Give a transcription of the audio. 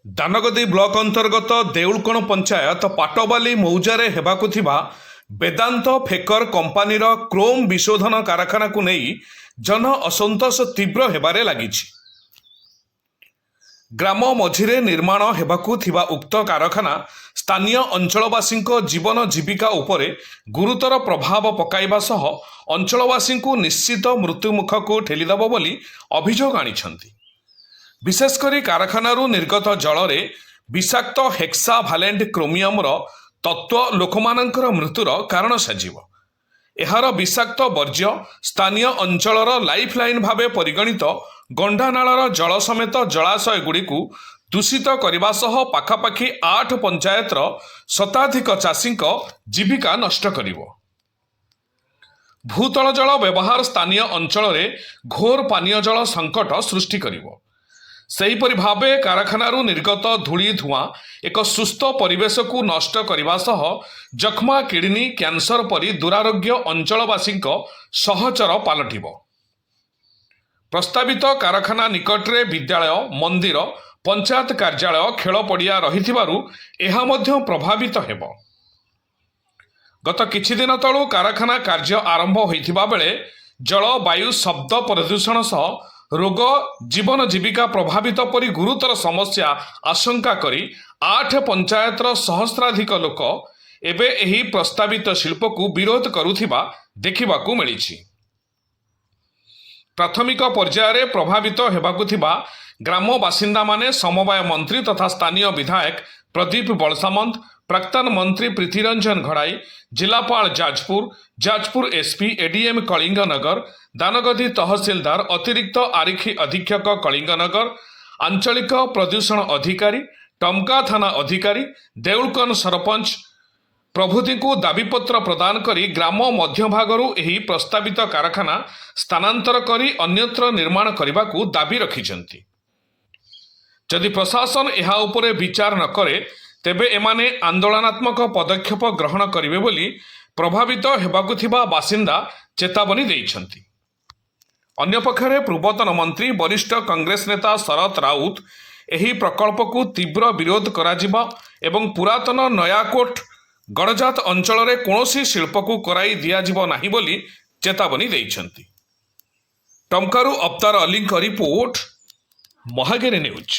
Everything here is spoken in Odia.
ଦାନଗଦି ବ୍ଲକ ଅନ୍ତର୍ଗତ ଦେଉଳକଣ ପଞ୍ଚାୟତ ପାଟବାଲି ମୌଜାରେ ହେବାକୁ ଥିବା ବେଦାନ୍ତ ଫେକର କମ୍ପାନୀର କ୍ରୋମ ବିଶୋଧନ କାରଖାନାକୁ ନେଇ ଜନ ଅସନ୍ତୋଷ ତୀବ୍ର ହେବାରେ ଲାଗିଛି। ଗ୍ରାମ ମଝିରେ ନିର୍ମାଣ ହେବାକୁ ଥିବା ଉକ୍ତ କାରଖାନା ସ୍ଥାନୀୟ ଅଞ୍ଚଳବାସୀଙ୍କ ଜୀବନ ଜୀବିକା ଉପରେ ଗୁରୁତର ପ୍ରଭାବ ପକାଇବା ସହ ଅଞ୍ଚଳବାସୀଙ୍କୁ ନିଶ୍ଚିତ ମୃତ୍ୟୁମୁଖକୁ ଠେଲିଦେବ ବୋଲି ଅଭିଯୋଗ ଆଣିଛନ୍ତି। ବିଶେଷକରି କାରଖାନାରୁ ନିର୍ଗତ ଜଳରେ ବିଷାକ୍ତ ହେକ୍ସା ଭାଲେଣ୍ଟ କ୍ରୋମିୟମର ତତ୍ତ୍ୱ ଲୋକମାନଙ୍କର ମୃତ୍ୟୁର କାରଣ ସାଜିବ। ଏହାର ବିଷାକ୍ତ ବର୍ଜ୍ୟ ସ୍ଥାନୀୟ ଅଞ୍ଚଳର ଲାଇଫ୍ ଲାଇନ୍ ଭାବେ ପରିଗଣିତ ଗଣ୍ଡାନାଳର ଜଳ ସମେତ ଜଳାଶୟଗୁଡ଼ିକୁ ଦୂଷିତ କରିବା ସହ ପାଖାପାଖି 8 ପଞ୍ଚାୟତର ଶତାଧିକ ଚାଷୀଙ୍କ ଜୀବିକା ନଷ୍ଟ କରିବ। ଭୂତଳ ଜଳ ବ୍ୟବହାର ସ୍ଥାନୀୟ ଅଞ୍ଚଳରେ ଘୋର ପାନୀୟ ଜଳ ସଙ୍କଟ ସୃଷ୍ଟି କରିବ। ସେହିପରି ଭାବେ କାରଖାନାରୁ ନିର୍ଗତ ଧୂଳି ଧୂଆଁ ଏକ ସୁସ୍ଥ ପରିବେଶକୁ ନଷ୍ଟ କରିବା ସହ ଯକ୍ଷ୍ମା କିଡନୀ କ୍ୟାନ୍ସର ପରି ଦୁରାରୋଗ୍ୟ ଅଞ୍ଚଳବାସୀଙ୍କ ସହଚର ପାଲଟିବ। ପ୍ରସ୍ତାବିତ କାରଖାନା ନିକଟରେ ବିଦ୍ୟାଳୟ ମନ୍ଦିର ପଞ୍ଚାୟତ କାର୍ଯ୍ୟାଳୟ ଖେଳ ପଡ଼ିଆ ରହିଥିବାରୁ ଏହା ମଧ୍ୟ ପ୍ରଭାବିତ ହେବ। ଗତ କିଛି ଦିନ ତଳୁ କାରଖାନା କାର୍ଯ୍ୟ ଆରମ୍ଭ ହୋଇଥିବା ବେଳେ ଜଳ ବାୟୁ ଶବ୍ଦ ପ୍ରଦୂଷଣ ସହ ରୋଗ ଜୀବନ ଜୀବିକା ପ୍ରଭାବିତ ପରି ଗୁରୁତର ସମସ୍ୟା ଆଶଙ୍କା କରି 8 ପଞ୍ଚାୟତର ସହସ୍ରାଧିକ ଲୋକ ଏବେ ଏହି ପ୍ରସ୍ତାବିତ ଶିଳ୍ପକୁ ବିରୋଧ କରୁଥିବା ଦେଖିବାକୁ ମିଳିଛି। ପ୍ରାଥମିକ ପର୍ଯ୍ୟାୟରେ ପ୍ରଭାବିତ ହେବାକୁ ଥିବା ଗ୍ରାମ ବାସିନ୍ଦାମାନେ ସମବାୟ ମନ୍ତ୍ରୀ ତଥା ସ୍ଥାନୀୟ ବିଧାୟକ ପ୍ରଦୀପ ବଳସାମନ୍ତ, ପ୍ରାକ୍ତନ ମନ୍ତ୍ରୀ ପ୍ରୀତିରଞ୍ଜନ ଘଡ଼ାଇ, ଜିଲ୍ଲାପାଳ ଯାଜପୁର ଏସ୍ପି ଏଡିଏମ୍ କଳିଙ୍ଗନଗର, ଦାନଗଦି ତହସିଲଦାର ଅତିରିକ୍ତ ଆରକ୍ଷୀ ଅଧୀକ୍ଷକ କଳିଙ୍ଗନଗର, ଆଞ୍ଚଳିକ ପ୍ରଦୂଷଣ ଅଧିକାରୀ, ଟମକା ଥାନା ଅଧିକାରୀ, ଦେଉଳକଣ ସରପଞ୍ଚ ପ୍ରଭୃତିଙ୍କୁ ଦାବିପତ୍ର ପ୍ରଦାନ କରି ଗ୍ରାମ ମଧ୍ୟଭାଗରୁ ଏହି ପ୍ରସ୍ତାବିତ କାରଖାନା ସ୍ଥାନାନ୍ତର କରି ଅନ୍ୟତ୍ର ନିର୍ମାଣ କରିବାକୁ ଦାବି ରଖିଛନ୍ତି। ଯଦି ପ୍ରଶାସନ ଏହା ଉପରେ ବିଚାର ନ କରେ ତେବେ ଏମାନେ ଆନ୍ଦୋଳନାତ୍ମକ ପଦକ୍ଷେପ ଗ୍ରହଣ କରିବେ ବୋଲି ପ୍ରଭାବିତ ହେବାକୁ ଥିବା ବାସିନ୍ଦା ଚେତାବନୀ ଦେଇଛନ୍ତି। ଅନ୍ୟପକ୍ଷରେ ପୂର୍ବତନ ମନ୍ତ୍ରୀ ବରିଷ୍ଠ କଂଗ୍ରେସ ନେତା ଶରତ ରାଉତ ଏହି ପ୍ରକଳ୍ପକୁ ତୀବ୍ର ବିରୋଧ କରାଯିବ ଏବଂ ପୁରାତନ ନୟାକୋଟ ଗଡ଼ଜାତ ଅଞ୍ଚଳରେ କୌଣସି ଶିଳ୍ପକୁ କରାଇ ଦିଆଯିବ ନାହିଁ ବୋଲି ଚେତାବନୀ ଦେଇଛନ୍ତି। ଟମକାରୁ ଅବତାର ଅଲିଙ୍କ ରିପୋର୍ଟ, ମହାଗିରି ନ୍ୟୁଜ୍।